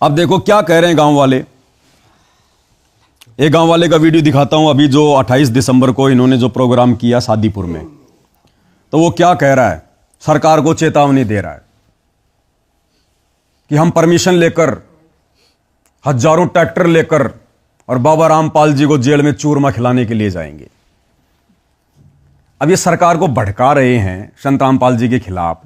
अब देखो क्या कह रहे हैं गांव वाले। एक गांव वाले का वीडियो दिखाता हूं, अभी जो 28 दिसंबर को इन्होंने जो प्रोग्राम किया शादीपुर में, तो वो क्या कह रहा है, सरकार को चेतावनी दे रहा है कि हम परमिशन लेकर हजारों ट्रैक्टर लेकर और बाबा रामपाल जी को जेल में चूरमा खिलाने के लिए जाएंगे। अब ये सरकार को भड़का रहे हैं संत रामपाल जी के खिलाफ,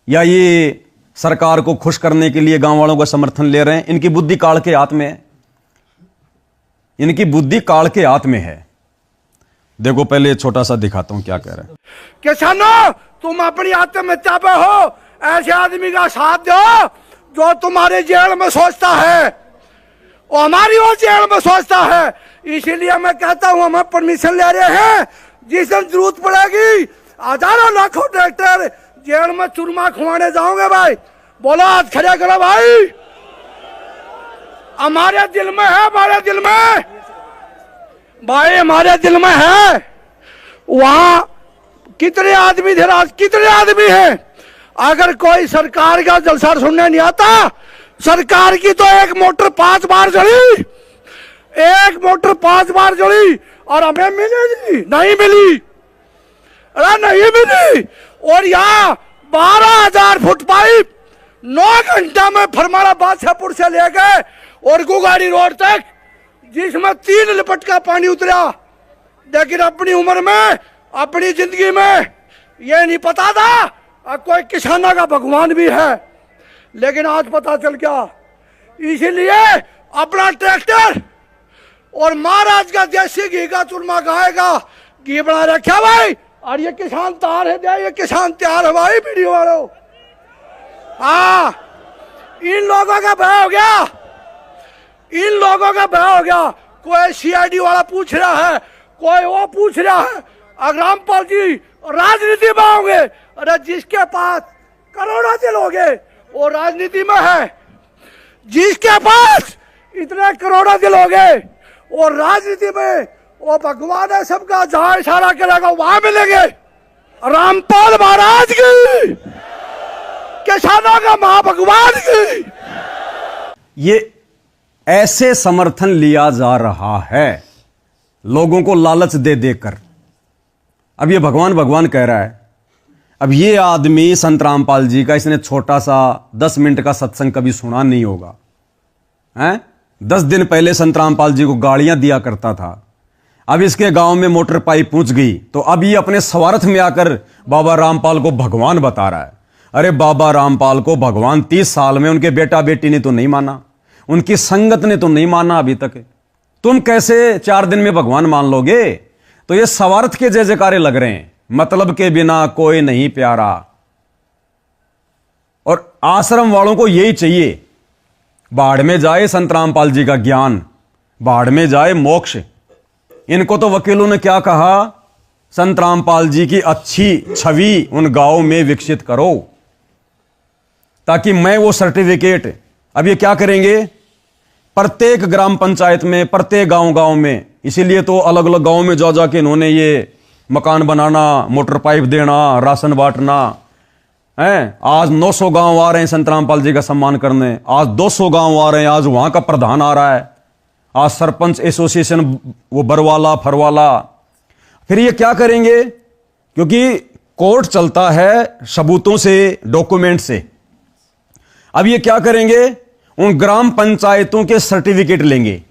या ये सरकार को खुश करने के लिए गांव वालों का समर्थन ले रहे हैं? इनकी बुद्धि काल के हाथ में है, इनकी बुद्धि काल के हाथ में है। देखो पहले छोटा सा दिखाता हूं क्या कह रहे हैं। किसानों, तुम अपनी आत्महत्या पे हो, ऐसे आदमी का साथ दो जो तुम्हारे जेल में सोचता है और हमारी वो जेल में सोचता है। इसीलिए मैं कहता हूं हम परमिशन ले रहे हैं, जिस दिन जरूरत पड़ेगी हजारों लाखों ट्रैक्टर जेल में चूरमा खुआने जाओगे भाई। बोलो हाथ खड़े करो भाई, हमारे दिल में है, हमारे दिल में भाई, हमारे दिल में है। वहां कितने आदमी थे, आज कितने आदमी हैं? अगर कोई सरकार का जलसा सुनने नहीं आता, सरकार की तो एक मोटर 5 बार जली, एक मोटर 5 बार जली और हमें मिली नहीं मिली, अरे नहीं मिली। और यहाँ 12,000 फुट पाइप 9 घंटा में फरमारा बादशाहपुर से ले गए और गुगाड़ी रोड तक, जिसमें 3 लिपट का पानी उतरा। लेकिन अपनी उम्र में, अपनी जिंदगी में ये नहीं पता था कोई किसानों का भगवान भी है, लेकिन आज पता चल गया। इसीलिए अपना ट्रैक्टर और महाराज का देसी घी का चूरमा खाएगा, घी बना रखा भाई। और ये किसान तैयार है, ये किसान तैयार है भाई वीडियो वालों। हाँ, इन लोगों का भय हो गया, इन लोगों का भय हो गया। कोई सीआईडी वाला पूछ रहा है, कोई वो पूछ रहा है, अगर रामपाल जी राजनीति में होंगे, अरे जिसके पास करोड़ों दिल हो गए वो राजनीति में है, जिसके पास इतने करोड़ों दिल हो गए वो राजनीति में, वो भगवान है सबका, जहां इशारा करेगा वहां मिलेंगे। रामपाल महाराज की, किसानों का महाभगवान की। ये ऐसे समर्थन लिया जा रहा है लोगों को लालच दे देकर। अब ये भगवान भगवान कह रहा है। अब ये आदमी संत रामपाल जी का, इसने छोटा सा 10 मिनट का सत्संग कभी सुना नहीं होगा, हैं? 10 दिन पहले संत रामपाल जी को गालियां दिया करता था, अब इसके गांव में मोटर पाइप पहुंच गई, तो अब ये अपने स्वार्थ में आकर बाबा रामपाल को भगवान बता रहा है। अरे बाबा रामपाल को भगवान 30 साल में उनके बेटा बेटी ने तो नहीं माना, उनकी संगत ने तो नहीं माना अभी तक। तुम कैसे 4 दिन में भगवान मान लोगे? तो ये स्वार्थ के जय जयकारे लग रहे हैं, मतलब के बिना कोई नहीं प्यारा। और आश्रम वालों को यही चाहिए, बाढ़ में जाए संत रामपाल जी का ज्ञान, बाढ़ में जाए मोक्ष। इनको तो वकीलों ने क्या कहा, संत रामपाल जी की अच्छी छवि उन गांवों में विकसित करो, ताकि मैं वो सर्टिफिकेट। अब ये क्या करेंगे, प्रत्येक ग्राम पंचायत में, प्रत्येक गांव में, इसीलिए तो अलग अलग गांव में जा जाके इन्होंने ये मकान बनाना, मोटर पाइप देना, राशन बांटना है। आज 900 गांव आ रहे हैं संत रामपाल जी का सम्मान करने, आज 200 गांव आ रहे हैं, आज वहां का प्रधान आ रहा है, आज सरपंच एसोसिएशन वो बरवाला फरवाला। फिर ये क्या करेंगे, क्योंकि कोर्ट चलता है सबूतों से, डॉक्यूमेंट से। अब ये क्या करेंगे, उन ग्राम पंचायतों के सर्टिफिकेट लेंगे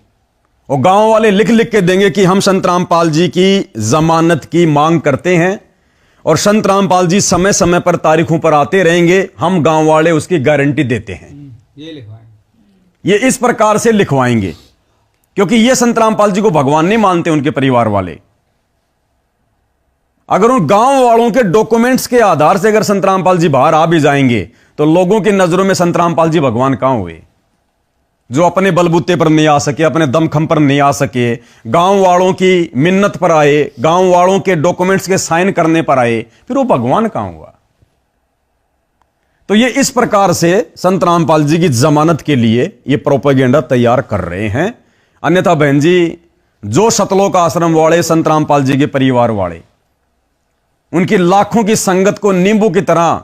और गांव वाले लिख लिख के देंगे कि हम संत रामपाल जी की जमानत की मांग करते हैं और संत रामपाल जी समय समय पर तारीखों पर आते रहेंगे, हम गांव वाले उसकी गारंटी देते हैं। ये लिखवाएंगे, ये इस प्रकार से लिखवाएंगे, क्योंकि ये संत रामपाल जी को भगवान नहीं मानते उनके परिवार वाले। अगर उन गांव वालों के डॉक्यूमेंट्स के आधार से अगर संत रामपाल जी बाहर आ भी जाएंगे, तो लोगों की नजरों में संत रामपाल जी भगवान कहां हुए? जो अपने बलबूते पर नहीं आ सके, अपने दमखम पर नहीं आ सके, गांव वालों की मिन्नत पर आए, गांव वालों के डॉक्यूमेंट्स के साइन करने पर आए, फिर वो भगवान कहां हुआ? तो ये इस प्रकार से संत रामपाल जी की जमानत के लिए ये प्रोपेगेंडा तैयार कर रहे हैं। अन्यथा बहन जी, जो सतलोक आश्रम वाले, संत रामपाल जी के परिवार वाले, उनकी लाखों की संगत को नींबू की तरह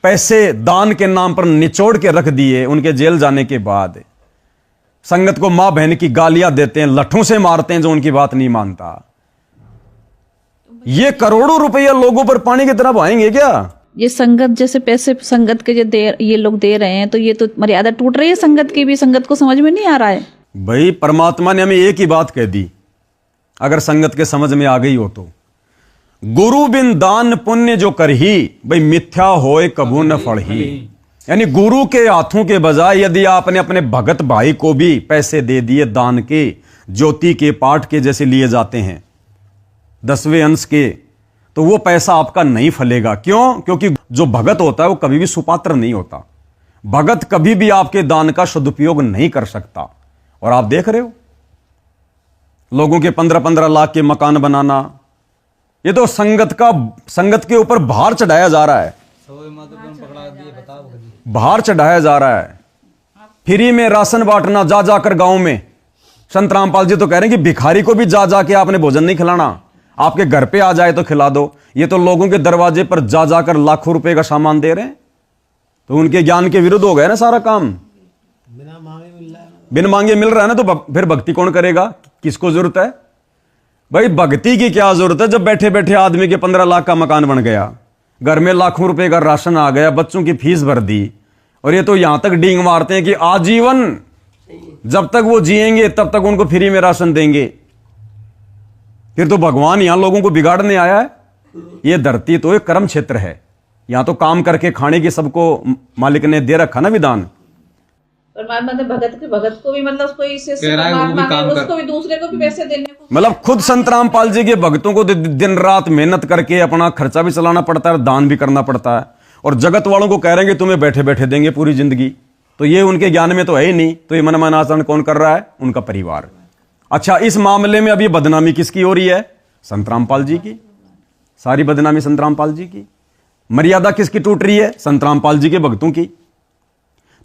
पैसे दान के नाम पर निचोड़ के रख दिए, उनके जेल जाने के बाद संगत को मां बहन की गालियां देते हैं, लठों से मारते हैं जो उनकी बात नहीं मानता। ये करोड़ों रुपया लोगों पर पानी की तरह बहाएंगे क्या? ये संगत जैसे पैसे संगत के ये लोग दे रहे हैं, तो ये तो मर्यादा टूट रही है संगत की भी। संगत को समझ में नहीं आ रहा है। भाई परमात्मा ने हमें एक ही बात कह दी, अगर संगत के समझ में आ गई हो तो, गुरु बिन दान पुण्य जो करही, भाई मिथ्या होए कबू न फलही। यानी गुरु के हाथों के बजाय यदि आपने अपने भगत भाई को भी पैसे दे दिए, दान के, ज्योति के, पाठ के जैसे लिए जाते हैं, 10वें अंश के, तो वो पैसा आपका नहीं फलेगा। क्यों? क्योंकि जो भगत होता है वो कभी भी सुपात्र नहीं होता। भगत कभी भी आपके दान का सदुपयोग नहीं कर सकता। और आप देख रहे हो लोगों के 15-15 लाख के मकान बनाना, ये तो संगत के ऊपर भार चढ़ाया जा रहा है, भार चढ़ाया जा रहा है। फ्री में राशन बांटना जा जाकर गांव में। संत रामपाल जी तो कह रहे हैं कि भिखारी को भी जा जाके आपने भोजन नहीं खिलाना, आपके घर पे आ जाए तो खिला दो। ये तो लोगों के दरवाजे पर जा जाकर लाखों रुपए का सामान दे रहे हैं, तो उनके ज्ञान के विरुद्ध हो गया ना सारा काम। बिन मांगे मिल रहा है ना, तो फिर भक्ति कौन करेगा? किसको जरूरत है भाई? भक्ति की क्या जरूरत है जब बैठे बैठे आदमी के 15 लाख का मकान बन गया, घर में लाखों रुपए का राशन आ गया, बच्चों की फीस भर दी, और ये तो यहां तक डींग मारते हैं कि आजीवन जब तक वो जिएंगे तब तक उनको फ्री में राशन देंगे। फिर तो भगवान यहां लोगों को बिगाड़ने आया है। ये धरती तो एक कर्म क्षेत्र है, यहां तो काम करके खाने की सबको मालिक ने दे रखा ना विधान। परमात्मा ने भगत को भी मतलब उसको उसको भी दूसरे को भी पैसे देने को, मतलब खुद संत रामपाल जी के भक्तों को दिन रात मेहनत करके अपना खर्चा भी चलाना पड़ता है, दान भी करना पड़ता है, और जगत वालों को कह रहे हैं कि तुम्हें बैठे बैठे देंगे पूरी जिंदगी। तो ये उनके ज्ञान में तो है ही नहीं। तो ये मनमाना आचरण कौन कर रहा है? उनका परिवार। अच्छा, इस मामले में अभी बदनामी किसकी हो रही है? संत रामपाल जी की। सारी बदनामी संत रामपाल जी की। मर्यादा किसकी टूट रही है? संत रामपाल जी के भक्तों की।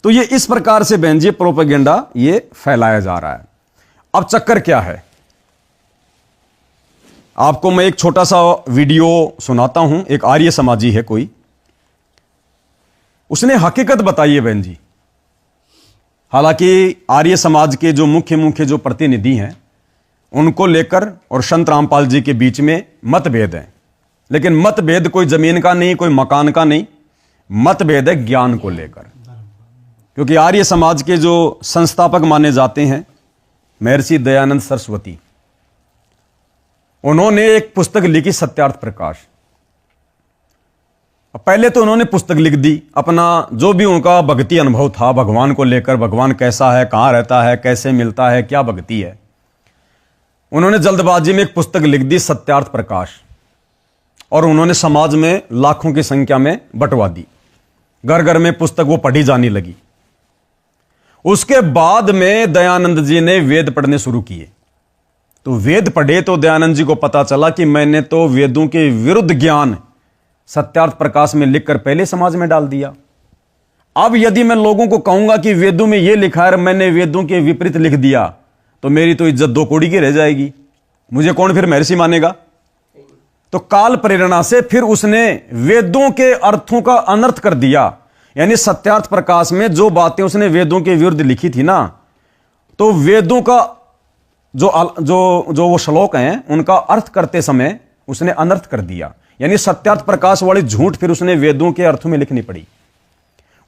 तो ये इस प्रकार से बहन जी प्रोपेगेंडा ये फैलाया जा रहा है। अब चक्कर क्या है, आपको मैं एक छोटा सा वीडियो सुनाता हूं। एक आर्य समाजी है कोई, उसने हकीकत बताई है बहन जी। हालांकि आर्य समाज के जो मुख्य जो प्रतिनिधि हैं उनको लेकर और संत रामपाल जी के बीच में मतभेद है, लेकिन मतभेद कोई जमीन का नहीं, कोई मकान का नहीं, मतभेद है ज्ञान को लेकर। क्योंकि आर्य समाज के जो संस्थापक माने जाते हैं महर्षि दयानंद सरस्वती, उन्होंने एक पुस्तक लिखी सत्यार्थ प्रकाश। पहले तो उन्होंने पुस्तक लिख दी, अपना जो भी उनका भक्ति अनुभव था भगवान को लेकर, भगवान कैसा है, कहां रहता है, कैसे मिलता है, क्या भक्ति है, उन्होंने जल्दबाजी में एक पुस्तक लिख दी सत्यार्थ प्रकाश, और उन्होंने समाज में लाखों की संख्या में बंटवा दी। घर घर में पुस्तक वो पढ़ी जाने लगी। उसके बाद में दयानंद जी ने वेद पढ़ने शुरू किए। तो वेद पढ़े तो दयानंद जी को पता चला कि मैंने तो वेदों के विरुद्ध ज्ञान सत्यार्थ प्रकाश में लिखकर पहले समाज में डाल दिया। अब यदि मैं लोगों को कहूंगा कि वेदों में यह लिखा है, मैंने वेदों के विपरीत लिख दिया, तो मेरी तो इज्जत दो कौड़ी की रह जाएगी। मुझे कौन फिर महर्षि मानेगा? तो काल प्रेरणा से फिर उसने वेदों के अर्थों का अनर्थ कर दिया। यानी सत्यार्थ प्रकाश में जो बातें उसने वेदों के विरुद्ध लिखी थी ना, तो वेदों का जो वो श्लोक हैं उनका अर्थ करते समय उसने अनर्थ कर दिया। यानी सत्यार्थ प्रकाश वाली झूठ फिर उसने वेदों के अर्थों में लिखनी पड़ी।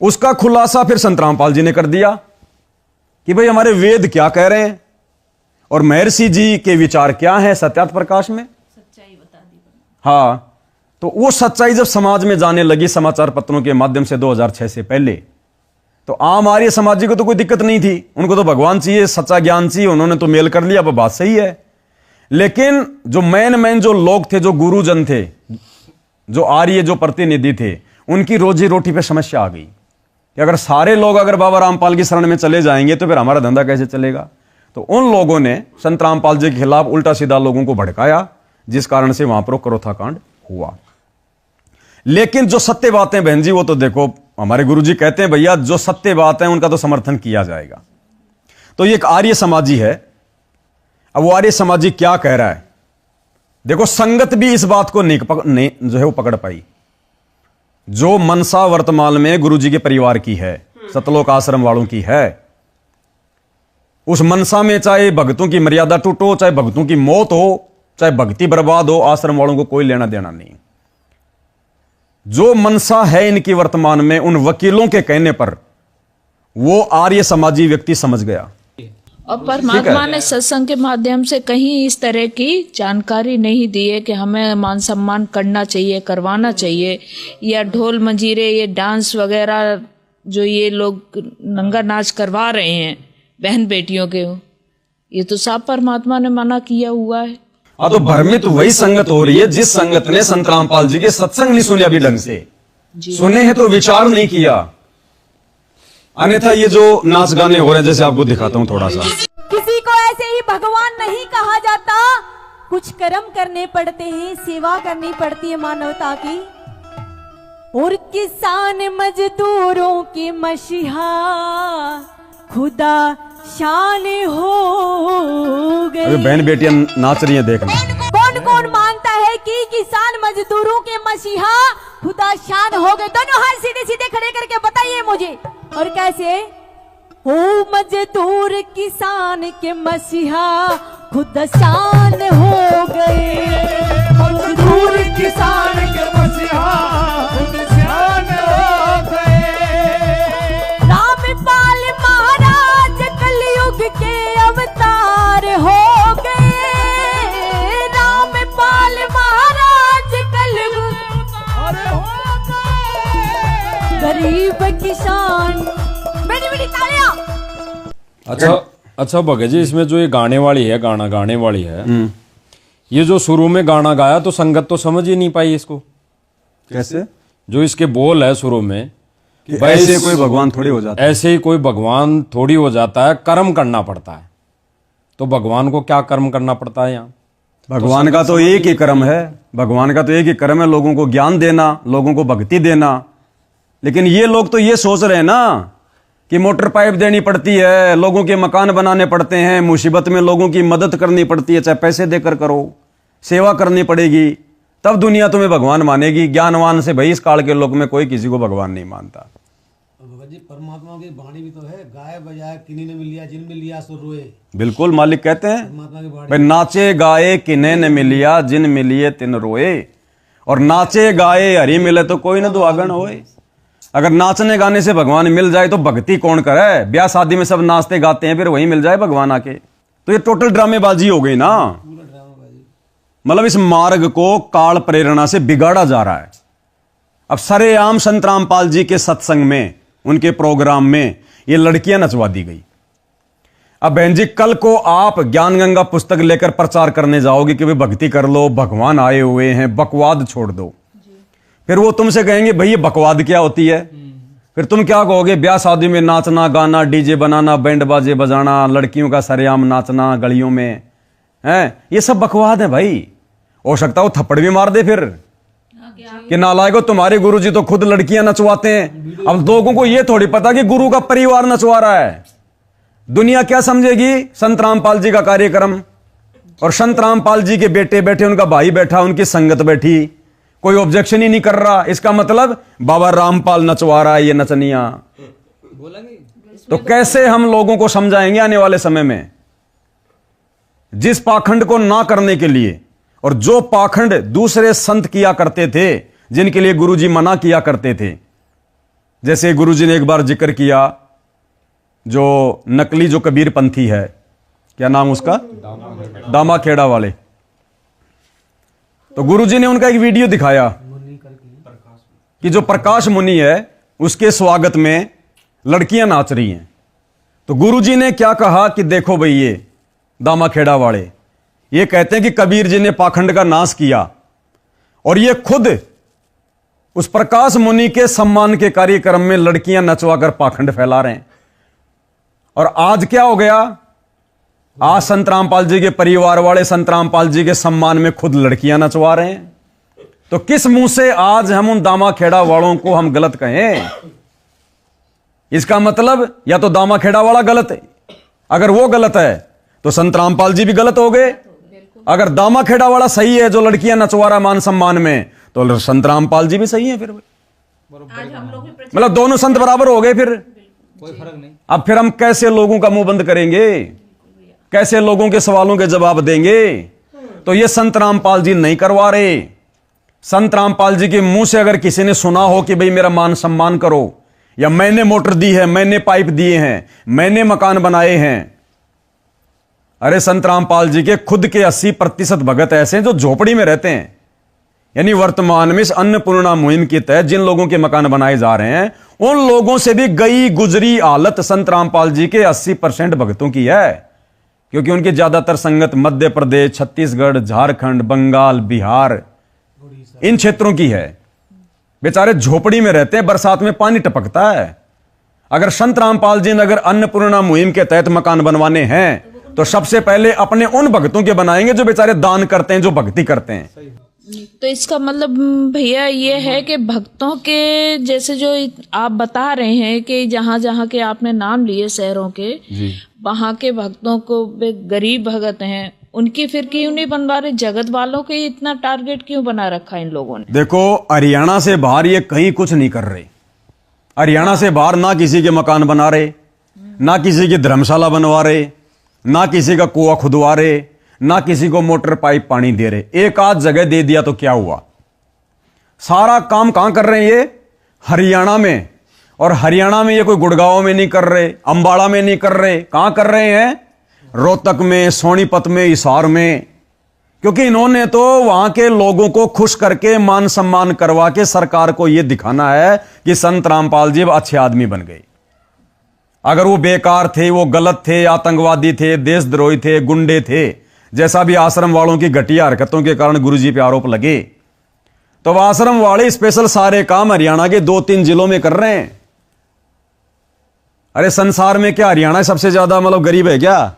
उसका खुलासा फिर संत रामपाल जी ने कर दिया कि भाई हमारे वेद क्या कह रहे हैं और महर्षि जी के विचार क्या हैं सत्यार्थ प्रकाश में। सच्चाई बता दी। हाँ, तो वो सच्चाई जब समाज में जाने लगी समाचार पत्रों के माध्यम से 2006 से पहले, तो आम आर्य समाजी को तो कोई दिक्कत नहीं थी। उनको तो भगवान चाहिए, सच्चा ज्ञान चाहिए, उन्होंने तो मेल कर लिया, अब बात सही है। लेकिन जो मेन जो लोग थे, जो गुरुजन थे, जो आर्य जो प्रतिनिधि थे, उनकी रोजी रोटी पे समस्या आ गई कि अगर सारे लोग अगर बाबा रामपाल की शरण में चले जाएंगे तो फिर हमारा धंधा कैसे चलेगा। तो उन लोगों ने संत रामपाल जी के खिलाफ उल्टा सीधा लोगों को भड़काया, जिस कारण से वहां पर करोथा कांड हुआ। लेकिन जो सत्य बातें बहन जी, वो तो देखो हमारे गुरुजी कहते हैं भैया जो सत्य बात है उनका तो समर्थन किया जाएगा। तो ये एक आर्य समाजी है। अब वो आर्य समाजी क्या कह रहा है, देखो संगत भी इस बात को नहीं जो है वो पकड़ पाई। जो मनसा वर्तमान में गुरुजी के परिवार की है, सतलोक आश्रम वालों की है, उस मनसा में चाहे भक्तों की मर्यादा टूटो, चाहे भक्तों की मौत हो, चाहे भक्ति बर्बाद हो, आश्रम वालों को कोई लेना देना नहीं। जो मनसा है इनकी वर्तमान में, उन वकीलों के कहने पर वो आर्य समाजी व्यक्ति समझ गया। और परमात्मा ने सत्संग के माध्यम से कहीं इस तरह की जानकारी नहीं दी है कि हमें मान सम्मान करना चाहिए, करवाना चाहिए, या ढोल मंजीरे, ये डांस वगैरह जो ये लोग नंगा नाच करवा रहे हैं बहन बेटियों के, ये तो साफ परमात्मा ने मना किया हुआ है। हाँ, तो भ्रमित वही संगत हो रही है जिस संगत ने संत रामपाल जी के सत्संग नहीं सुने अभी ढंग से। सुने हैं तो विचार नहीं किया। अन्यथा ये जो नाच गाने हो रहे हैं, जैसे आपको दिखाता हूं थोड़ा सा, किसी को ऐसे ही भगवान नहीं कहा जाता, कुछ कर्म करने पड़ते हैं, सेवा करनी पड़ती है मानवता की। और किसान मजदूरों की मसीहा खुदा शान हो गई। अभी बहन बेटियां नाच रही हैं, देखना। कौन कौन मानता है कि किसान मजदूरों के मसीहा खुदा शान हो गए? दोनों हाथ सीधे सीधे खड़े करके बताइए मुझे। और कैसे? हो मजदूर किसान के मसीहा खुदा शान हो गए। मजदूर किसान के मसीहा खुदा शान हो गए। रामपाल महाराज कलयुग के अवतार हो गए। रामपाल महाराज कलयुग हो गए। गरीब किसान, बड़ी बड़ी तालियां। अच्छा भगत जी, इसमें जो ये गाने वाली है, गाना गाने वाली है, ये जो शुरू में गाना गाया तो संगत तो समझ ही नहीं पाई इसको। कैसे? जो इसके बोल है शुरू में, ऐसे कोई भगवान थोड़ी हो जाता है। ऐसे ही कोई भगवान थोड़ी हो जाता है, कर्म करना पड़ता है। तो भगवान को क्या कर्म करना पड़ता है यहाँ? भगवान का तो एक ही कर्म है, भगवान का तो एक ही कर्म है, लोगों को ज्ञान देना, लोगों को भक्ति देना। लेकिन ये लोग तो ये सोच रहे हैं ना कि मोटर पाइप देनी पड़ती है, लोगों के मकान बनाने पड़ते हैं, मुसीबत में लोगों की मदद करनी पड़ती है, चाहे पैसे देकर करो, सेवा करनी पड़ेगी, तब दुनिया तुम्हें भगवान मानेगी। ज्ञानवान से भाई इस काल के लोग में कोई किसी को भगवान नहीं मानता। जी परमात्मा की वाणी भी तो है, गाय बजाए किन्हीं ने मिल लिया, जिन मिल लिया सो रोए। बिल्कुल, मालिक कहते हैं परमात्मा की वाणी, भाई नाचे गाए किन्हें न मिलिया, जिन मिलिए तिन रोए। और नाचे गाए हरी मिले तो कोई न दुआगन होए। अगर नाचने गाने से भगवान मिल जाए तो भक्ति कौन करे? ब्याह शादी में सब नाचते गाते हैं, फिर वही मिल जाए भगवान आके, तो ये टोटल ड्रामेबाजी हो गई ना। मतलब इस मार्ग को काल प्रेरणा से बिगाड़ा जा रहा है। अब सरेआम संत रामपाल जी के सत्संग में, उनके प्रोग्राम में ये लड़कियां नचवा दी गई। अब बहन जी, कल को आप ज्ञान गंगा पुस्तक लेकर प्रचार करने जाओगे कि भाई भक्ति कर लो, भगवान आए हुए हैं, बकवाद छोड़ दो, फिर वो तुमसे कहेंगे भाई ये बकवाद क्या होती है? फिर तुम क्या कहोगे? ब्याह शादी में नाचना गाना, डीजे बनाना, बैंड बाजे बजाना, लड़कियों का सरेआम नाचना गलियों में, हैं, ये सब बकवाद है भाई। हो सकता है वो थप्पड़ भी मार दे फिर कि नालायको, तुम्हारे गुरु जी तो खुद लड़कियां नचवाते हैं। अब लोगों को ये थोड़ी पता कि गुरु का परिवार नचवा रहा है। दुनिया क्या समझेगी संत रामपाल जी का कार्यक्रम? और संत रामपाल जी के बेटे बैठे, उनका भाई बैठा, उनकी संगत बैठी, कोई ऑब्जेक्शन ही नहीं कर रहा। इसका मतलब बाबा रामपाल नचवा रहा है ये नचनिया। तो कैसे हम लोगों को समझाएंगे आने वाले समय में? जिस पाखंड को ना करने के लिए, और जो पाखंड दूसरे संत किया करते थे, जिनके लिए गुरुजी मना किया करते थे, जैसे गुरुजी ने एक बार जिक्र किया जो नकली जो कबीर पंथी है, क्या नाम उसका, दामा खेड़ा वाले, तो गुरुजी ने उनका एक वीडियो दिखाया कि जो प्रकाश मुनि है उसके स्वागत में लड़कियां नाच रही हैं। तो गुरुजी ने क्या कहा कि देखो भाई, ये दामा खेड़ा वाले ये कहते हैं कि कबीर जी ने पाखंड का नाश किया, और ये खुद उस प्रकाश मुनि के सम्मान के कार्यक्रम में लड़कियां नचवाकर पाखंड फैला रहे हैं। और आज क्या हो गया? आज संत रामपाल जी के परिवार वाले संत रामपाल जी के सम्मान में खुद लड़कियां नचवा रहे हैं। तो किस मुंह से आज हम उन दामा खेड़ा वालों को हम गलत कहें? इसका मतलब या तो दामा खेड़ा वाला गलत है, अगर वो गलत है तो संत रामपाल जी भी गलत हो गए। अगर दामा खेड़ा वाला सही है जो लड़कियां नचवा रहा मान सम्मान में, तो संत रामपाल जी भी सही है। फिर मतलब दोनों संत बराबर हो गए, फिर कोई फर्क नहीं। अब फिर हम कैसे लोगों का मुंह बंद करेंगे, कैसे लोगों के सवालों के जवाब देंगे? तो ये संत रामपाल जी नहीं करवा रहे। संत रामपाल जी के मुंह से अगर किसी ने सुना हो कि भाई मेरा मान सम्मान करो, या मैंने मोटर दी है, मैंने पाइप दिए हैं, मैंने मकान बनाए हैं, अरे संत रामपाल जी के खुद के 80% भगत ऐसे हैं जो झोपड़ी में रहते हैं। यानी वर्तमान में इस अन्नपूर्णा मुहिम के तहत जिन लोगों के मकान बनाए जा रहे हैं, उन लोगों से भी गई गुजरी हालत संत रामपाल जी के 80% भक्तों की है, क्योंकि उनकी ज्यादातर संगत मध्य प्रदेश, छत्तीसगढ़, झारखंड, बंगाल, बिहार, इन क्षेत्रों की है। बेचारे झोपड़ी में रहते हैं, बरसात में पानी टपकता है। अगर संत रामपाल जी ने अगर अन्नपूर्णा मुहिम के तहत मकान बनवाने हैं तो सबसे पहले अपने उन भक्तों के बनाएंगे जो बेचारे दान करते हैं, जो भक्ति करते हैं। तो इसका मतलब भैया ये है कि भक्तों के जैसे जो आप बता रहे हैं कि जहाँ जहाँ के आपने नाम लिए शहरों के, वहाँ के भक्तों को गरीब भगत हैं, उनकी फिर क्यों नहीं बनवा रहे? जगत वालों के इतना टारगेट क्यों बना रखा इन लोगों ने? देखो, हरियाणा से बाहर ये कहीं कुछ नहीं कर रहे। हरियाणा से बाहर ना किसी के मकान बना रहे, ना किसी की धर्मशाला बनवा रहे, ना किसी का कुआं खुदवा रहे, ना किसी को मोटर पाइप पानी दे रहे। एक आध जगह दे दिया तो क्या हुआ? सारा काम कहां कर रहे हैं ये? हरियाणा में। और हरियाणा में ये कोई गुड़गांव में नहीं कर रहे, अंबाला में नहीं कर रहे, कहां कर रहे हैं? रोहतक में, सोनीपत में, हिसार में। क्योंकि इन्होंने तो वहां के लोगों को खुश करके मान सम्मान करवा के सरकार को यह दिखाना है कि संत रामपाल जी अच्छे आदमी बन गए। अगर वो बेकार थे, वो गलत थे, आतंकवादी थे, देशद्रोही थे, गुंडे थे, जैसा भी आश्रम वालों की घटिया हरकतों के कारण गुरुजी पे आरोप लगे, तो वह आश्रम वाले स्पेशल सारे काम हरियाणा के 2-3 जिलों में कर रहे हैं। अरे संसार में क्या हरियाणा सबसे ज्यादा मतलब गरीब है क्या?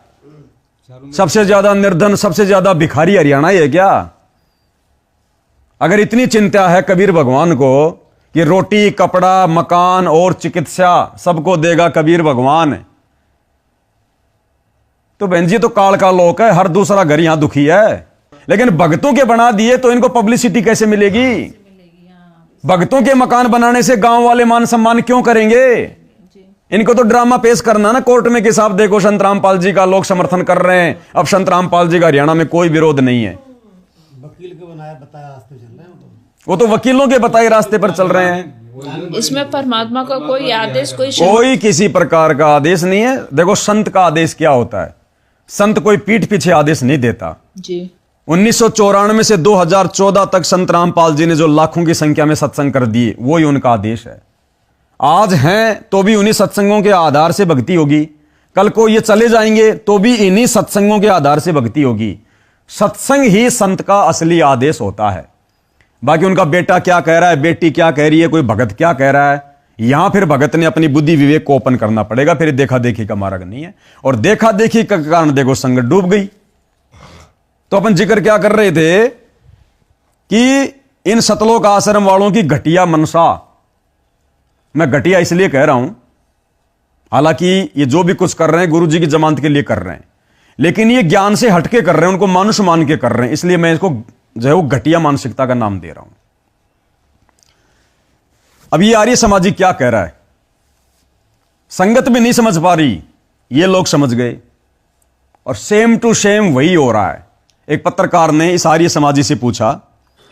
सबसे ज्यादा निर्धन, सबसे ज्यादा भिखारी हरियाणा ही है क्या? अगर इतनी चिंता है कबीर भगवान को कि रोटी, कपड़ा, मकान और चिकित्सा सबको देगा कबीर भगवान, तो बहन जी तो काल का लोक है, हर दूसरा घर यहां दुखी है। लेकिन भक्तों के बना दिए तो इनको पब्लिसिटी कैसे मिलेगी? भक्तों के मकान बनाने से गांव वाले मान सम्मान क्यों करेंगे? इनको तो ड्रामा पेश करना ना कोर्ट में कि साहब देखो संत रामपाल जी का लोग समर्थन कर रहे हैं, अब संत रामपाल जी का हरियाणा में कोई विरोध नहीं है। वकील के बताया रास्ते चल रहे हैं वो तो वकीलों के बताए रास्ते पर चल रहे हैं। इसमें परमात्मा का कोई आदेश, कोई किसी प्रकार का आदेश नहीं है। देखो संत का आदेश क्या होता है? संत कोई पीठ पीछे आदेश नहीं देता जी। 1994 से 2014 तक संत रामपाल जी ने जो लाखों की संख्या में सत्संग कर दिए, वो ही उनका आदेश है। आज हैं तो भी उन्हीं सत्संगों के आधार से भक्ति होगी, कल को ये चले जाएंगे तो भी इन्हीं सत्संगों के आधार से भक्ति होगी। सत्संग ही संत का असली आदेश होता है। बाकी उनका बेटा क्या कह रहा है, बेटी क्या कह रही है, कोई भगत क्या कह रहा है, यहां फिर भगत ने अपनी बुद्धि विवेक को ओपन करना पड़ेगा। फिर देखा देखी का मार्ग नहीं है, और देखा देखी का कारण देखो संगत डूब गई। तो अपन जिक्र क्या कर रहे थे कि इन सतलोक आश्रम वालों की घटिया मनसा, मैं घटिया इसलिए कह रहा हूं, हालांकि ये जो भी कुछ कर रहे हैं गुरुजी की जमानत के लिए कर रहे हैं, लेकिन ये ज्ञान से हटके कर रहे हैं, उनको मानुष मान के कर रहे हैं, इसलिए मैं इसको जो है वो घटिया मानसिकता का नाम दे रहा हूं। अब ये आर्य समाजी क्या कह रहा है, संगत भी नहीं समझ पा रही, ये लोग समझ गए, और सेम टू सेम वही हो रहा है। एक पत्रकार ने इस आर्य समाजी से पूछा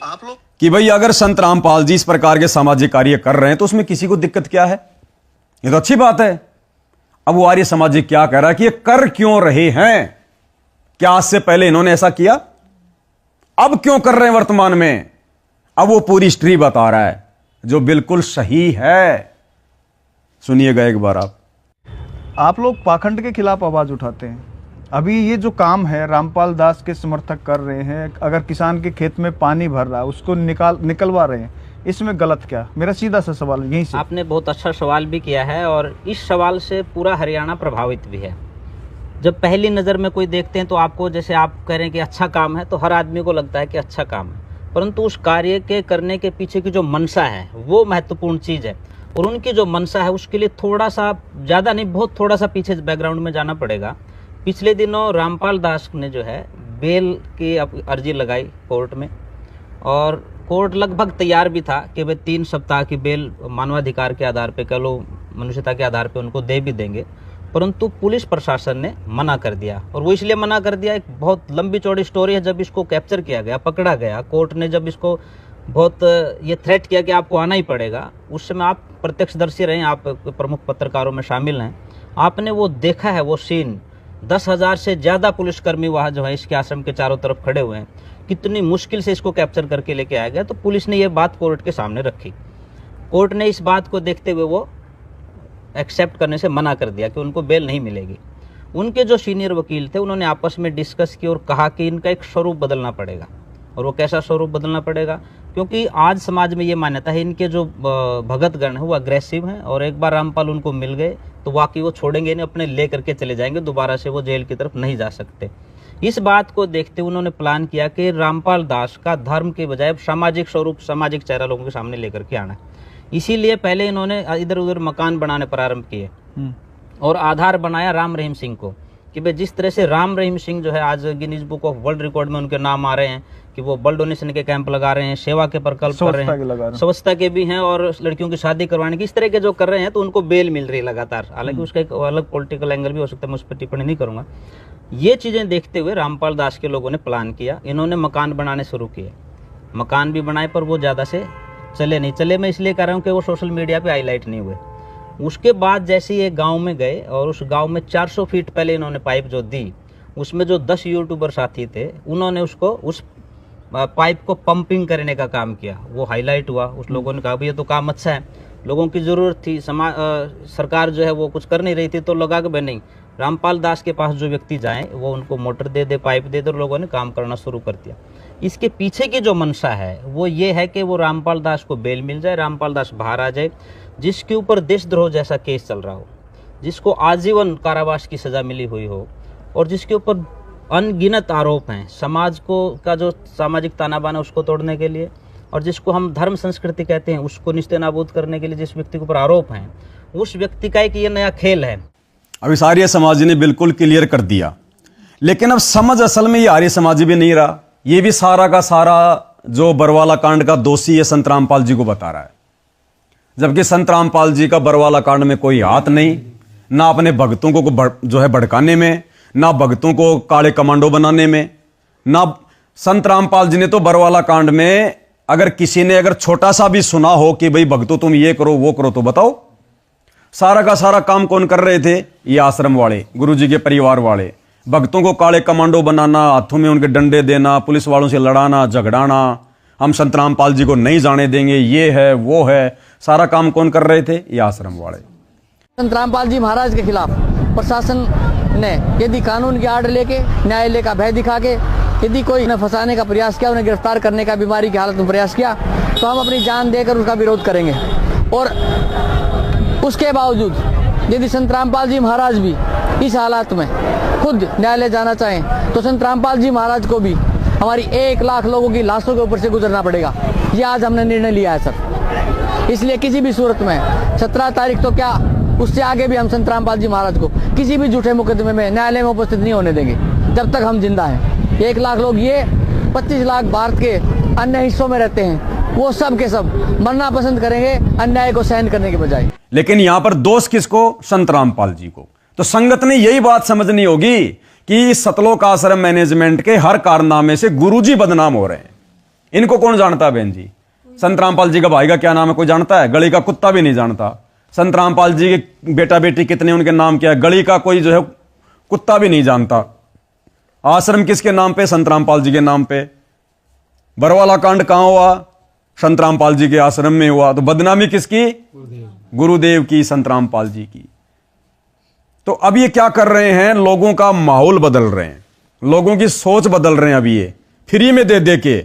आप लोग कि भाई अगर संत रामपाल जी इस प्रकार के सामाजिक कार्य कर रहे हैं तो उसमें किसी को दिक्कत क्या है? ये तो अच्छी बात है। अब वो आर्य समाजी क्या कह रहा है कि ये कर क्यों रहे हैं? क्या आज से पहले इन्होंने ऐसा किया? अब क्यों कर रहे हैं वर्तमान में? अब वो पूरी हिस्ट्री बता रहा है जो बिल्कुल सही है। सुनिएगा एक बार आप लोग पाखंड के खिलाफ आवाज उठाते हैं। अभी ये जो काम है रामपाल दास के समर्थक कर रहे हैं, अगर किसान के खेत में पानी भर रहा है उसको निकलवा रहे हैं, इसमें गलत क्या? मेरा सीधा सा सवाल यहीं से। आपने बहुत अच्छा सवाल भी किया है, और इस सवाल से पूरा हरियाणा प्रभावित भी है। जब पहली नज़र में कोई देखते हैं तो आपको, जैसे आप कह रहे हैं कि अच्छा काम है, तो हर आदमी को लगता है कि अच्छा काम है, परंतु उस कार्य के करने के पीछे की जो मनसा है वो महत्वपूर्ण चीज़ है। और उनकी जो मनसा है उसके लिए थोड़ा सा, ज़्यादा नहीं, बहुत थोड़ा सा पीछे बैकग्राउंड में जाना पड़ेगा। पिछले दिनों रामपाल दास ने जो है बेल की अर्जी लगाई कोर्ट में, और कोर्ट लगभग तैयार भी था कि वे 3 सप्ताह की बेल मानवाधिकार के आधार पे, कह लो मनुष्यता के आधार पे उनको दे भी देंगे, परंतु पुलिस प्रशासन ने मना कर दिया। और वो इसलिए मना कर दिया, एक बहुत लंबी चौड़ी स्टोरी है। जब इसको कैप्चर किया गया, पकड़ा गया, कोर्ट ने जब इसको बहुत ये थ्रेट किया कि आपको आना ही पड़ेगा, उस समय आप प्रत्यक्षदर्शी रहे, आप प्रमुख पत्रकारों में शामिल हैं, आपने वो देखा है वो सीन। 10,000 से ज़्यादा पुलिसकर्मी वहाँ जो है इसके आश्रम के चारों तरफ खड़े हुए हैं, कितनी मुश्किल से इसको कैप्चर करके लेके आया गया। तो पुलिस ने ये बात कोर्ट के सामने रखी। कोर्ट ने इस बात को देखते हुए वो एक्सेप्ट करने से मना कर दिया कि उनको बेल नहीं मिलेगी। उनके जो सीनियर वकील थे उन्होंने आपस में डिस्कस की और कहा कि इनका एक स्वरूप बदलना पड़ेगा। और वो कैसा स्वरूप बदलना पड़ेगा, क्योंकि आज समाज में ये मान्यता है इनके जो भगतगण हैं वो अग्रेसिव हैं, और एक बार रामपाल उनको मिल गए तो वाकई वो छोड़ेंगे नहीं, अपने ले करके चले जाएंगे, दोबारा से वो जेल की तरफ नहीं जा सकते। इस बात को देखते उन्होंने प्लान किया कि रामपाल दास का धर्म के बजाय सामाजिक स्वरूप, सामाजिक चेहरा लोगों के सामने लेकर के आना है। इसीलिए पहले इन्होंने इधर उधर मकान बनाने प्रारंभ किए और आधार बनाया राम रहीम सिंह को, कि भाई जिस तरह से राम रहीम सिंह जो है आज Guinness book of world record में उनके नाम आ रहे हैं कि वो ब्लड डोनेशन के कैंप लगा रहे हैं, सेवा के प्रकल्प कर रहे हैं, स्वच्छता के भी हैं, और लड़कियों की शादी करवाने की, इस तरह के जो कर रहे हैं, तो उनको बेल मिल रही है लगातार। हालांकि उसका एक अलग पॉलिटिकल एंगल भी हो सकता है, मैं उस पर टिप्पणी नहीं करूंगा। ये चीजें देखते हुए रामपाल दास के लोगों ने प्लान किया, इन्होंने मकान बनाने शुरू किए। मकान भी बनाए पर वो ज़्यादा से चले नहीं। चले मैं इसलिए कह रहा हूँ कि वो सोशल मीडिया पे हाईलाइट नहीं हुए। उसके बाद जैसे ये गांव में गए और उस गांव में 400 फीट पहले इन्होंने पाइप जो दी, उसमें जो 10 यूट्यूबर साथी थे उन्होंने उसको उस पाइप को पंपिंग करने का काम किया। वो हाईलाइट हुआ, उस लोगों ने कहा भाई ये तो काम अच्छा है, लोगों की ज़रूरत थी, सरकार जो है वो कुछ कर नहीं रही थी, तो लगा कि भाई नहीं, रामपाल दास के पास जो व्यक्ति जाए वो उनको मोटर दे दे, पाइप दे दे, और लोगों ने काम करना शुरू कर दिया। इसके पीछे की जो मंशा है वो ये है कि वो रामपाल दास को बेल मिल जाए, रामपाल दास बाहर आ जाए, जिसके ऊपर देशद्रोह जैसा केस चल रहा हो, जिसको आजीवन कारावास की सज़ा मिली हुई हो, और जिसके ऊपर अनगिनत आरोप हैं समाज को का जो सामाजिक तानाबाना है उसको तोड़ने के लिए, और जिसको हम धर्म संस्कृति कहते हैं उसको निस्ते नाबूद करने के लिए जिस व्यक्ति के ऊपर आरोप हैं, उस व्यक्ति का एक ये नया खेल है। अभी आर्य समाजी ने बिल्कुल क्लियर कर दिया, लेकिन अब समझ असल में ये आर्य समाजी भी नहीं रहा। ये भी सारा का सारा जो बरवाला कांड का दोषी है संत रामपाल जी को बता रहा है, जबकि संत रामपाल जी का बरवाला कांड में कोई हाथ नहीं, ना अपने भक्तों को जो है भड़काने में, ना भक्तों को काले कमांडो बनाने में, ना संत रामपाल जी ने तो बरवाला कांड में अगर किसी ने अगर छोटा सा भी सुना हो कि भाई भक्तों तुम ये करो वो करो, तो बताओ सारा का सारा काम कौन कर रहे थे? ये आश्रम वाले, गुरुजी के परिवार वाले। भक्तों को काले कमांडो बनाना, हाथों में उनके डंडे देना, पुलिस वालों से लड़ाना झगड़ाना, हम संत रामपाल जी को नहीं जाने देंगे, ये है वो है, सारा काम कौन कर रहे थे? ये आश्रम वाले। संत रामपाल जी महाराज के खिलाफ प्रशासन ने यदि कानून की आड़ लेके, न्यायालय का भय दिखा के यदि कोई उन्हें फंसाने का प्रयास किया, उन्हें गिरफ्तार करने का बीमारी की हालत में प्रयास किया, तो हम अपनी जान देकर उसका विरोध करेंगे। और उसके बावजूद यदि संत रामपाल जी महाराज भी इस हालात में खुद न्यायालय जाना चाहें, तो संत रामपाल जी महाराज को भी हमारी 1 लाख लोगों की लाशों के ऊपर से गुजरना पड़ेगा। ये आज हमने निर्णय लिया है सर। इसलिए किसी भी सूरत में 17 तारीख तो क्या, उससे आगे भी हम संत रामपाल जी महाराज को किसी भी झूठे मुकदमे में न्यायालय में उपस्थित नहीं होने देंगे जब तक हम जिंदा हैं। 1 लाख लोग, ये 25 लाख भारत के अन्य हिस्सों में रहते हैं, वो सब के सब मरना पसंद करेंगे अन्याय को सहन करने के बजाय। लेकिन यहां पर दोष किसको? संत रामपाल जी को। तो संगत ने यही बात समझनी होगी कि सतलोक आश्रम मैनेजमेंट के हर कारनामे से गुरुजी बदनाम हो रहे हैं। इनको कौन जानता है बहन जी? संत रामपाल जी का भाई का क्या नाम है कोई जानता है? गली का कुत्ता भी नहीं जानता। संत रामपाल जी के बेटा बेटी कितने, उनके नाम क्या है, गली का कोई जो है कुत्ता भी नहीं जानता। आश्रम किसके नाम पे? संत रामपाल जी के नाम पे। बरवाला कांड कहां हुआ? संत रामपाल जी के आश्रम में हुआ। तो बदनामी किसकी? गुरुदेव की, संत रामपाल जी की। तो अब ये क्या कर रहे हैं? लोगों का माहौल बदल रहे हैं, लोगों की सोच बदल रहे हैं। अब ये फ्री में दे दे के,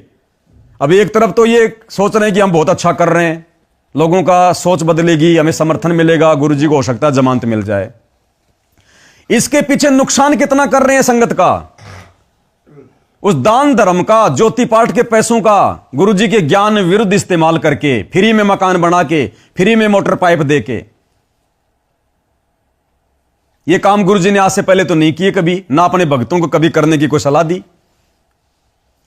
अब एक तरफ तो ये सोच रहे हैं कि हम बहुत अच्छा कर रहे हैं, लोगों का सोच बदलेगी, हमें समर्थन मिलेगा, गुरुजी को हो सकता है जमानत मिल जाए। इसके पीछे नुकसान कितना कर रहे हैं संगत का? उस दान धर्म का, ज्योति पाठ के पैसों का गुरुजी के ज्ञान विरुद्ध इस्तेमाल करके, फ्री में मकान बना के, फ्री में मोटर पाइप दे के। यह काम गुरुजी ने आज से पहले तो नहीं किए कभी, ना अपने भक्तों को कभी करने की कोई सलाह दी।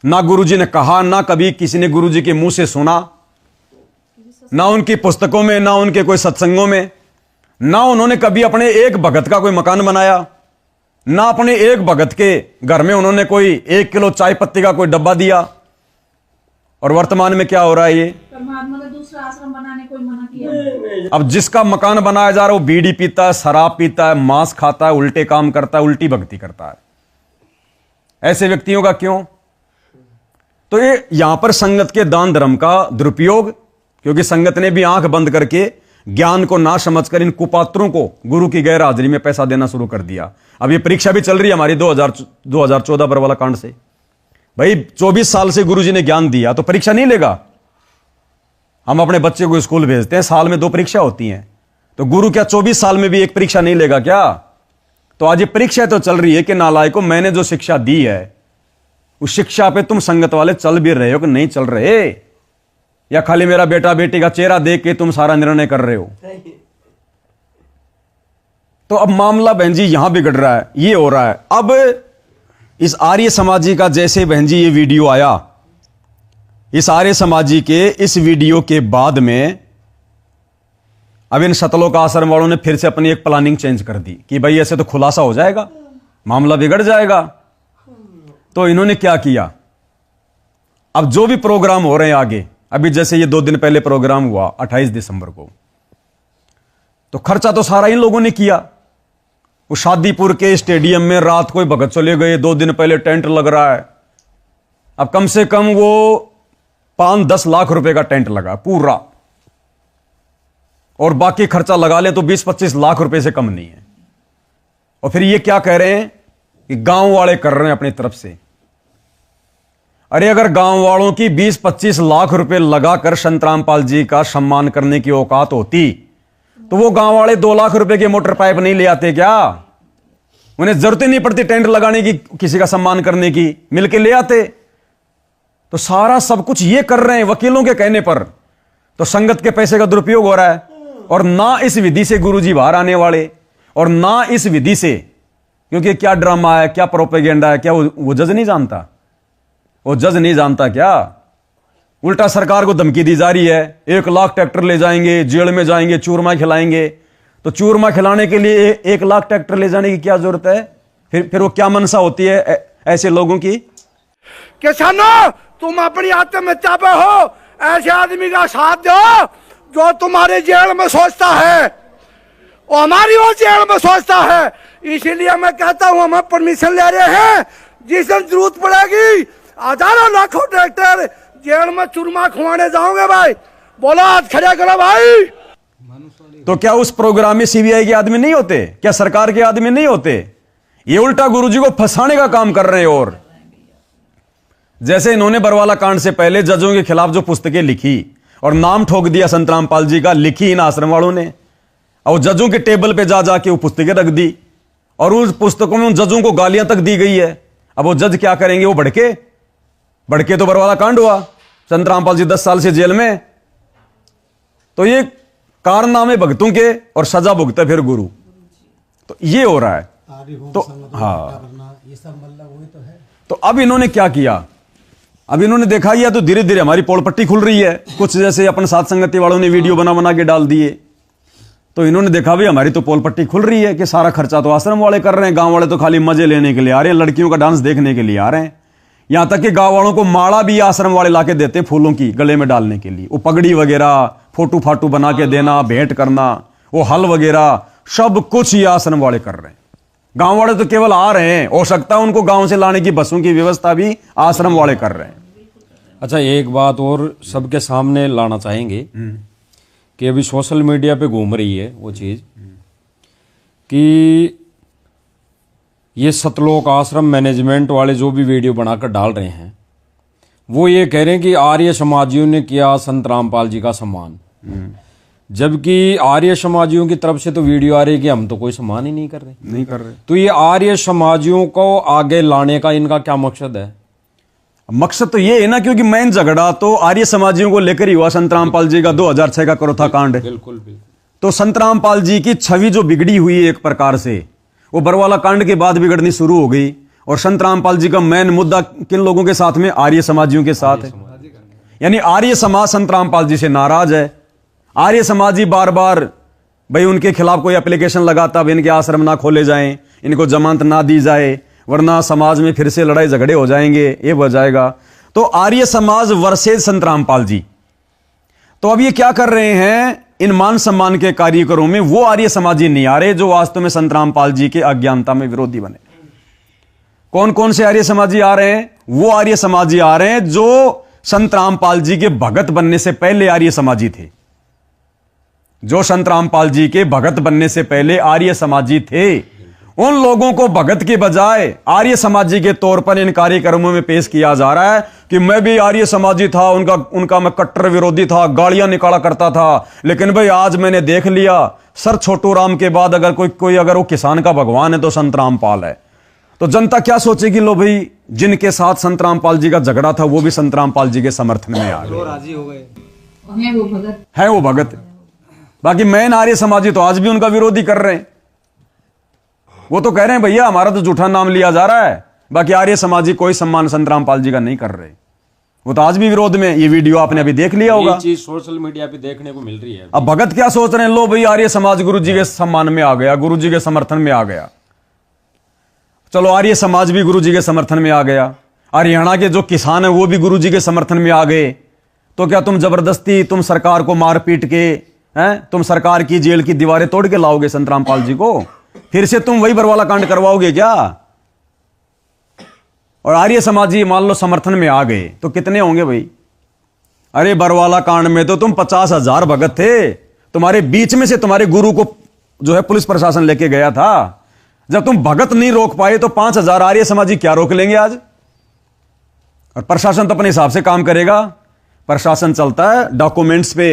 ना गुरुजी ने कहा, ना कभी किसी ने गुरुजी के मुंह से सुना, ना उनकी पुस्तकों में, ना उनके कोई सत्संगों में, ना उन्होंने कभी अपने एक भगत का कोई मकान बनाया, ना अपने एक भगत के घर में उन्होंने कोई 1 किलो चाय पत्ती का कोई डब्बा दिया। और वर्तमान में क्या हो रहा है, ये परमात्मा ने दूसरा आश्रम बनाने को मना किया। अब जिसका मकान बनाया जा रहा है वो बीड़ी पीता है, शराब पीता है, मांस खाता है, उल्टे काम करता है, उल्टी भक्ति करता है। ऐसे व्यक्तियों का क्यों? तो ये यहां पर संगत के दान धर्म का दुरुपयोग, क्योंकि संगत ने भी आंख बंद करके ज्ञान को ना समझकर इन कुपात्रों को गुरु की गैर हाजिरी में पैसा देना शुरू कर दिया। अब ये परीक्षा भी चल रही है हमारी 2014 बरवाला कांड से। भाई 24 साल से गुरुजी ने ज्ञान दिया तो परीक्षा नहीं लेगा? हम अपने बच्चे को स्कूल भेजते हैं, साल में 2 परीक्षा होती हैं, तो गुरु क्या 24 साल में भी एक परीक्षा नहीं लेगा क्या? तो आज ये परीक्षा तो चल रही है कि नालायकों, मैंने जो शिक्षा दी है उस शिक्षा पे तुम संगत वाले चल भी रहे हो कि नहीं चल रहे, या खाली मेरा बेटा बेटी का चेहरा देख के तुम सारा निर्णय कर रहे हो? तो अब मामला बहन जी यहां बिगड़ रहा है, ये हो रहा है। अब इस आर्य समाजी का जैसे बहन जी ये वीडियो आया, इस आर्य समाजी के इस वीडियो के बाद में अब इन सतलोक आश्रम वालों ने फिर से अपनी एक प्लानिंग चेंज कर दी कि भाई ऐसे तो खुलासा हो जाएगा, मामला बिगड़ जाएगा। तो इन्होंने क्या किया, अब जो भी प्रोग्राम हो रहे हैं आगे, अभी जैसे ये 2 दिन पहले प्रोग्राम हुआ 28 दिसंबर को, तो खर्चा तो सारा इन लोगों ने किया। वो शादीपुर के स्टेडियम में रात को भगत चले गए, 2 दिन पहले टेंट लग रहा है। अब कम से कम वो 5-10 लाख रुपए का टेंट लगा पूरा, और बाकी खर्चा लगा ले तो 20-25 लाख रुपए से कम नहीं है। और फिर ये क्या कह रहे हैं कि गांव वाले कर रहे हैं अपनी तरफ से। अरे अगर गांव वालों की 20-25 लाख रुपए लगाकर संत रामपाल जी का सम्मान करने की औकात होती तो वो गांव वाले 2 लाख रुपए के मोटर पाइप नहीं ले आते क्या? उन्हें जरूरत ही नहीं पड़ती टेंट लगाने की, किसी का सम्मान करने की, मिलके ले आते। तो सारा सब कुछ ये कर रहे हैं वकीलों के कहने पर। तो संगत के पैसे का दुरुपयोग हो रहा है, और ना इस विधि से गुरुजी बाहर आने वाले, और ना इस विधि से, क्योंकि क्या ड्रामा है, क्या प्रोपेगेंडा है, क्या वो जज नहीं जानता? वो जज नहीं जानता क्या? उल्टा सरकार को धमकी दी जा रही है, 1 लाख ट्रैक्टर ले जाएंगे, जेल में जाएंगे, चूरमा खिलाएंगे। तो चूरमा खिलाने के लिए 1 लाख ट्रैक्टर ले जाने की क्या जरूरत है? फिर वो क्या मनसा होती है ऐसे लोगों की? किसानों, तुम अपनी आत्महत्या पे हो, ऐसे आदमी का साथ दो जो तुम्हारे जेल में सोचता है और हमारी वो जेल में सोचता है। इसीलिए मैं कहता हूं हम परमिशन ले रहे हैं, जिस दिन जरूरत पड़ेगी हजारों लाखों ट्रैक्टर जेल में चूरमा खुआने जाओगे भाई। बोला हाथ खड़ा करो भाई। तो क्या उस प्रोग्राम में सीबीआई के आदमी नहीं होते? क्या सरकार के आदमी नहीं होते? ये उल्टा गुरुजी को फंसाने का काम कर रहे हैं। और जैसे इन्होंने बरवाला कांड से पहले जजों के खिलाफ जो पुस्तकें लिखी और नाम ठोक दिया संत रामपाल जी का, लिखी इन आश्रम वालों ने, और जजों के टेबल पे जा जाके वो पुस्तकें रख दी, और उस पुस्तकों में उन जजों को गालियां तक दी गई है। अब वो जज क्या करेंगे? वो भड़के तो बरवाला कांड हुआ, संत रामपाल जी 10 साल से जेल में। तो ये कारनामे भक्तों के और सजा भुगते फिर गुरु। तो ये हो रहा है। तो हाँ, ये सब मतलब वही तो है। तो अब इन्होंने क्या किया? अब इन्होंने देखा यह तो धीरे धीरे हमारी पोल पट्टी खुल रही है। कुछ जैसे अपन साथ संगति वालों ने वीडियो बना के डाल दिए, तो इन्होंने देखा भी हमारी तो पोल पट्टी खुल रही है कि सारा खर्चा तो आश्रम वाले कर रहे हैं, गांव वाले तो खाली मजे लेने के लिए आ रहे हैं, लड़कियों का डांस देखने के लिए आ रहे हैं। यहां तक कि गांव वालों को माला भी आश्रम वाले लाके देते फूलों की गले में डालने के लिए। वो पगड़ी वगैरह फोटो फाटू बना के देना, भेंट करना, वो हल वगैरह सब कुछ ये आश्रम वाले कर रहे हैं। गांव वाले तो केवल आ रहे हैं, हो सकता है उनको गांव से लाने की बसों की व्यवस्था भी आश्रम वाले कर रहे हैं। अच्छा, एक बात और सबके सामने लाना चाहेंगे कि अभी सोशल मीडिया पे घूम रही है वो चीज कि ये सतलोक आश्रम मैनेजमेंट वाले जो भी वीडियो बनाकर डाल रहे हैं, वो ये कह रहे हैं कि आर्य समाजियों ने किया संत रामपाल जी का सम्मान, जबकि आर्य समाजियों की तरफ से तो वीडियो आ रही है कि हम तो कोई सम्मान ही नहीं कर रहे। तो ये आर्य समाजियों को आगे लाने का इनका क्या मकसद है? मकसद तो ये है ना, क्योंकि मेन झगड़ा तो आर्य समाजियों को लेकर ही हुआ। संत रामपाल जी का 2006 का करोथा कांड। बिल्कुल। तो संत रामपाल जी की छवि जो बिगड़ी हुई है एक प्रकार से, वो बरवाला कांड के बाद बिगड़नी शुरू हो गई। और संत रामपाल जी का मेन मुद्दा किन लोगों के साथ में? आर्य समाजियों के साथ है। यानी आर्य समाज संत रामपाल जी से नाराज है। आर्य समाजी बार बार भाई उनके खिलाफ कोई एप्लीकेशन लगाता, अब इनके आश्रम ना खोले जाएं, इनको जमानत ना दी जाए, वरना समाज में फिर से लड़ाई झगड़े हो जाएंगे, ये हो जाएगा। तो आर्य समाज वर्सेज संत रामपाल जी। तो अब ये क्या कर रहे हैं? इन मान सम्मान के कार्यक्रमों में वो आर्य समाजी नहीं आ रहे जो वास्तव में संत रामपाल जी के अज्ञानता में विरोधी बने। कौन कौन से आर्य समाजी आ रहे हैं? वो आर्य समाजी आ रहे हैं जो संत रामपाल जी के भगत बनने से पहले आर्य समाजी थे, जो संत रामपाल जी के भगत बनने से पहले आर्य समाजी थे। उन लोगों को भगत के बजाय आर्य समाजी के तौर पर इन कार्यक्रमों में पेश किया जा रहा है कि मैं भी आर्य समाजी था, उनका मैं कट्टर विरोधी था, गालियां निकाला करता था, लेकिन भाई आज मैंने देख लिया सर छोटू राम के बाद अगर कोई अगर वो किसान का भगवान है तो संत रामपाल है। तो जनता क्या सोचेगी? लो भाई, जिनके साथ संत रामपाल जी का झगड़ा था वो भी संत रामपाल जी के समर्थन में आ गए, राजी हो गए, है वो भगत। बाकी मैन आर्य समाजी तो आज भी उनका विरोधी कर रहे हैं। वो तो कह रहे हैं भैया हमारा तो झूठा नाम लिया जा रहा है, बाकी आर्य समाजी कोई सम्मान संत रामपाल जी का नहीं कर रहे। वो तो आज भी विरोध में। ये वीडियो आपने अभी देख लिया होगा, ये चीज सोशल मीडिया पे देखने को मिल रही है। अब भगत क्या सोच रहे हैं? लो भाई आर्य समाज गुरु जी के सम्मान में आ गया, गुरु जी के समर्थन में आ गया। चलो आर्य समाज भी गुरु जी के समर्थन में आ गया, हरियाणा के जो किसान है वो भी गुरु जी के समर्थन में आ गए। तो क्या तुम जबरदस्ती तुम सरकार को मार पीट के तुम सरकार की जेल की दीवारें तोड़ के लाओगे संत रामपाल जी को? फिर से तुम वही बरवाला कांड करवाओगे क्या? और आर्य समाजी मान लो समर्थन में आ गए तो कितने होंगे भाई? अरे बरवाला कांड में तो तुम 50,000 भगत थे, तुम्हारे बीच में से तुम्हारे गुरु को जो है पुलिस प्रशासन लेके गया था। जब तुम भगत नहीं रोक पाए तो 5,000 आर्य समाजी क्या रोक लेंगे आज? और प्रशासन तो अपने हिसाब से काम करेगा। प्रशासन चलता है डॉक्यूमेंट्स पे,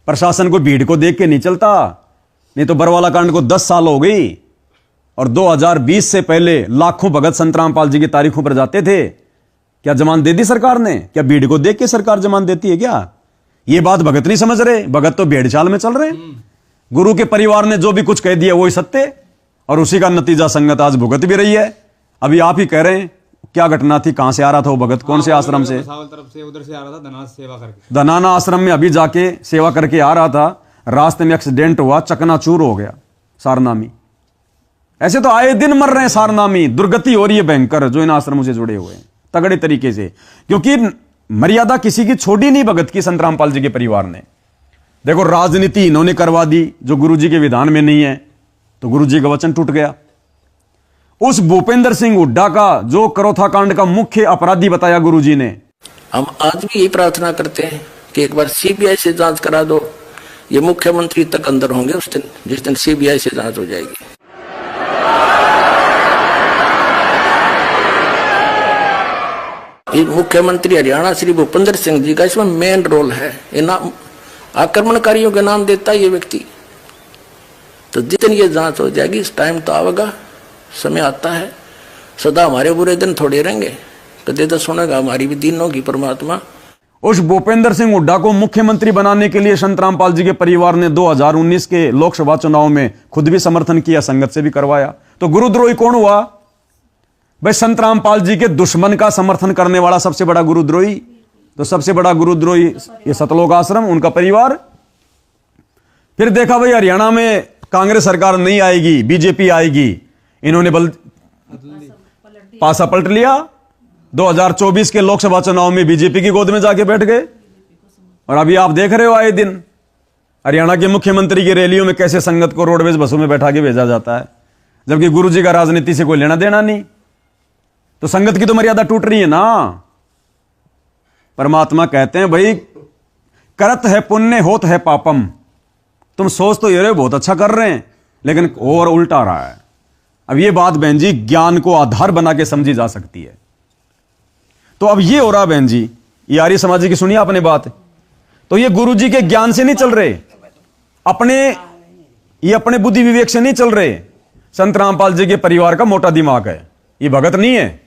प्रशासन को भीड़ को देख के नहीं चलता। नहीं तो बरवाला कांड को 10 साल हो गई और 2020 से पहले लाखों भगत संत रामपाल जी की तारीखों पर जाते थे। क्या जमानत दे दी सरकार ने? क्या भीड़ को देख के सरकार जमानत देती है क्या? ये बात भगत नहीं समझ रहे, भगत तो भेड़ चाल में चल रहे हैं। गुरु के परिवार ने जो भी कुछ कह दिया वही सत्य, और उसी का नतीजा संगत आज भुगत भी रही है। अभी आप ही कह रहे हैं क्या घटना थी, कहां से आ रहा था वो भगत, कौन से आश्रम से? तरफ से उधर से आ रहा था, धनाना सेवा करके। धनाना आश्रम में अभी जाके सेवा करके आ रहा था, रास्ते में एक्सीडेंट हुआ, चकनाचूर हो गया सारनामी। ऐसे तो आए दिन मर रहे हैं सारनामी, दुर्गति हो रही है भयंकर जो इन आश्रमों से जुड़े हुए हैं तगड़े तरीके से, क्योंकि मर्यादा किसी की छोड़ी नहीं भगत की संत रामपाल जी के परिवार ने। देखो राजनीति इन्होंने करवा दी जो गुरु जी के विधान में नहीं है, तो गुरु जी का वचन टूट गया। उस भूपेंद्र सिंह हुड्डा का जो करोथा कांड का मुख्य अपराधी बताया गुरु जी ने। हम आज भी यही प्रार्थना करते हैं कि एक बार सीबीआई से जांच करा दो। ये मुख्यमंत्री तक अंदर होंगे उस दिन, जिस दिन सीबीआई से जांच हो जाएगी। ये मुख्यमंत्री हरियाणा श्री भूपेंद्र सिंह जी का इसमें मेन रोल है। इन आक्रमणकारियों के नाम देता है ये व्यक्ति। तो जितनी ये जांच हो जाएगी, इस टाइम तो आएगा, समय आता है। सदा हमारे बुरे दिन थोड़े रहेंगे, कदे तो सुनेगा हमारी भी दिन होगी परमात्मा। उस भूपेंद्र सिंह हुड्डा को मुख्यमंत्री बनाने के लिए संत रामपाल जी के परिवार ने 2019 के लोकसभा चुनाव में खुद भी समर्थन किया, संगत से भी करवाया। तो गुरुद्रोही कौन हुआ भाई? संत रामपाल जी के दुश्मन का समर्थन करने वाला सबसे बड़ा गुरुद्रोही। तो सबसे बड़ा गुरुद्रोही ये सतलोक आश्रम, उनका परिवार। फिर देखा भाई हरियाणा में कांग्रेस सरकार नहीं आएगी, बीजेपी आएगी, इन्होंने पासा पलट लिया। 2024 के लोकसभा चुनाव में बीजेपी की गोद में जाके बैठ गए। और अभी आप देख रहे हो आए दिन हरियाणा के मुख्यमंत्री की रैलियों में कैसे संगत को रोडवेज बसों में बैठा के भेजा जाता है, जबकि गुरु जी का राजनीति से कोई लेना देना नहीं। तो संगत की तो मर्यादा टूट रही है ना। परमात्मा कहते हैं भाई करत है पुण्य होत है पापम। तुम सोच तो ये रहे बहुत अच्छा कर रहे हैं, लेकिन और उल्टा रहा है। अब ये बात बहन जी ज्ञान को आधार बना के समझी जा सकती है। तो अब ये हो रहा बहन जी, ये आर्य समाज की सुनिए आपने बात। तो ये गुरु जी के ज्ञान से नहीं चल रहे, ये अपने बुद्धि विवेक से नहीं चल रहे। संत रामपाल जी के परिवार का मोटा दिमाग है, ये भगत नहीं है,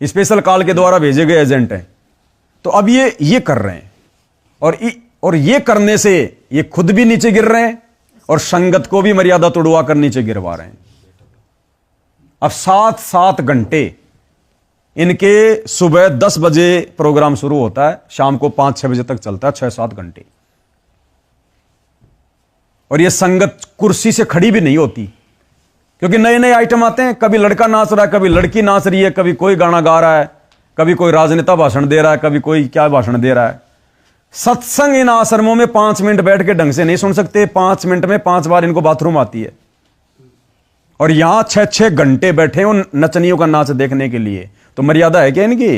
स्पेशल कॉल के द्वारा भेजे गए एजेंट हैं। तो अब ये कर रहे हैं, और ये करने से ये खुद भी नीचे गिर रहे हैं और संगत को भी मर्यादा तोड़वा कर नीचे गिरवा रहे हैं। अब 7-7 घंटे इनके सुबह 10 बजे प्रोग्राम शुरू होता है, शाम को 5-6 बजे तक चलता है, 6-7 घंटे। और ये संगत कुर्सी से खड़ी भी नहीं होती, क्योंकि नए नए आइटम आते हैं। कभी लड़का नाच रहा है, कभी लड़की नाच रही है, कभी कोई गाना गा रहा है, कभी कोई राजनेता भाषण दे रहा है, कभी कोई क्या भाषण दे रहा है। सत्संग इन आश्रमों में 5 मिनट बैठ के ढंग से नहीं सुन सकते। 5 मिनट में 5 बार इनको बाथरूम आती है, और यहां 6-6 घंटे बैठे हो नचनियों का नाच देखने के लिए। तो मर्यादा है क्या इनकी?